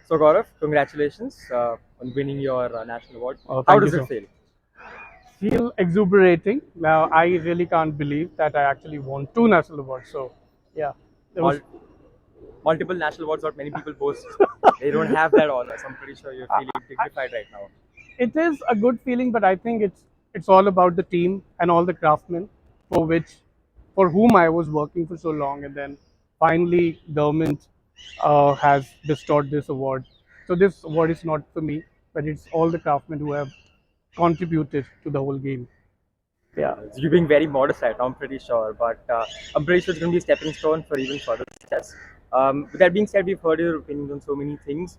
So Gaurav, congratulations on winning your national award. Oh, How thank you, does it sir. feel? Feel exuberating. Now, I really can't believe that I actually won two national awards. So, yeah, it was. Mul- Multiple national awards, what many people boast. They don't have that honor. So I'm pretty sure you're I, feeling I, dignified right now. it is a good feeling, but I think it's all about the team and all the craftsmen for whom I was working for so long, and then finally government has bestowed this award. So this award is not for me, but it's all the craftsmen who have contributed to the whole game. Yeah. You're being very modest right now, I'm pretty sure. But I'm pretty sure it's going to be a stepping stone for even further success. With that being said, we've heard your opinions on so many things,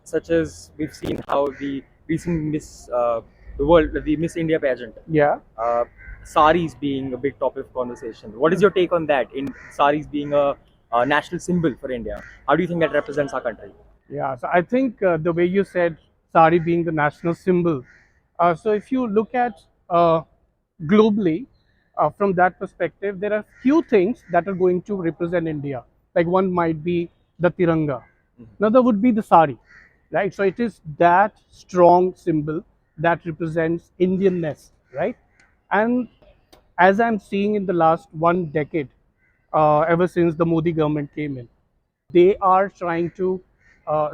such as we've seen how the recent the Miss India pageant, Yeah. uh, saris being a big topic of conversation. What is your take on that? In saris being a national symbol for India, how do you think that represents our country? Yeah, so I think the way you said sari being the national symbol. So if you look at globally, from that perspective, there are few things that are going to represent India. Like one might be the tiranga, another would be the sari, right? So it is that strong symbol that represents Indianness, right? And as I'm seeing in the last one decade, ever since the Modi government came in, they are trying to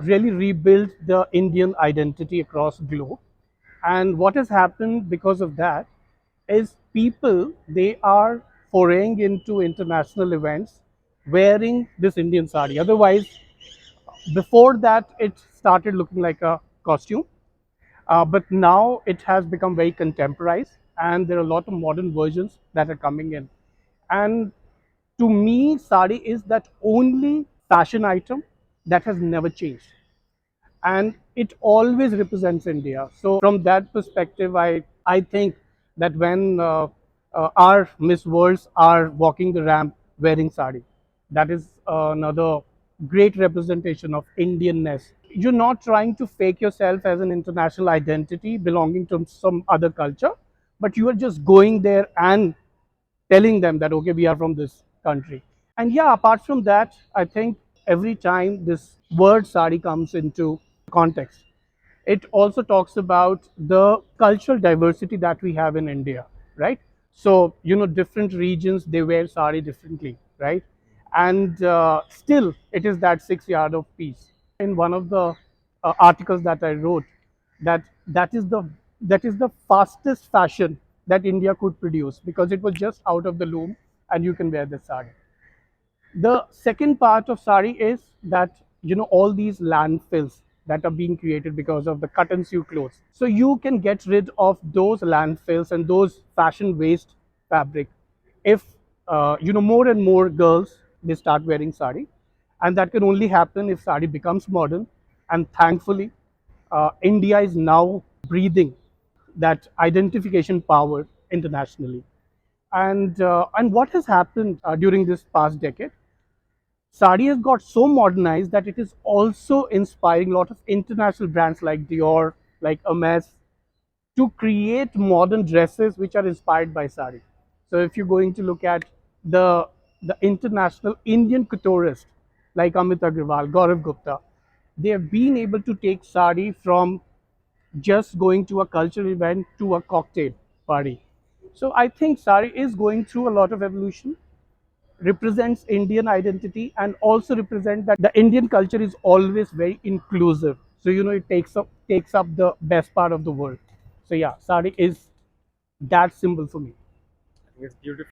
really rebuild the Indian identity across globe. And what has happened because of that is people, they are foraying into international events wearing this Indian sari. Otherwise, before that, it started looking like a costume, but now it has become very contemporized, and there are a lot of modern versions that are coming in. And to me, sari is that only fashion item that has never changed, and it always represents India. So from that perspective, I think that when our Miss Worlds are walking the ramp wearing sari, that is another great representation of Indianness. You're not trying to fake yourself as an international identity belonging to some other culture, but you are just going there and telling them that okay, we are from this country. And yeah, apart from that, I think every time this word sari comes into context, it also talks about the cultural diversity that we have in India, right? So different regions, they wear sari differently, right? And still it is that 6 yard of peace. In one of the articles that I wrote, that that is the fastest fashion that India could produce, because it was just out of the loom and you can wear the sari. The second part of sari is that all these landfills that are being created because of the cut and sew clothes. So you can get rid of those landfills and those fashion waste fabric if more and more girls, they start wearing sari, and that can only happen if sari becomes modern. And thankfully, India is now breathing that identification power internationally. And what has happened during this past decade, sari has got so modernized that it is also inspiring a lot of international brands like Dior, like Hermes, to create modern dresses which are inspired by sari. So if you're going to look at the international Indian couturists like Amit Agrawal, Gaurav Gupta, they have been able to take sari from just going to a cultural event to a cocktail party. So I think sari is going through a lot of evolution, represents Indian identity, and also represent that the Indian culture is always very inclusive. So it takes up the best part of the world. So yeah, sari is that symbol for me. I think it's beautiful.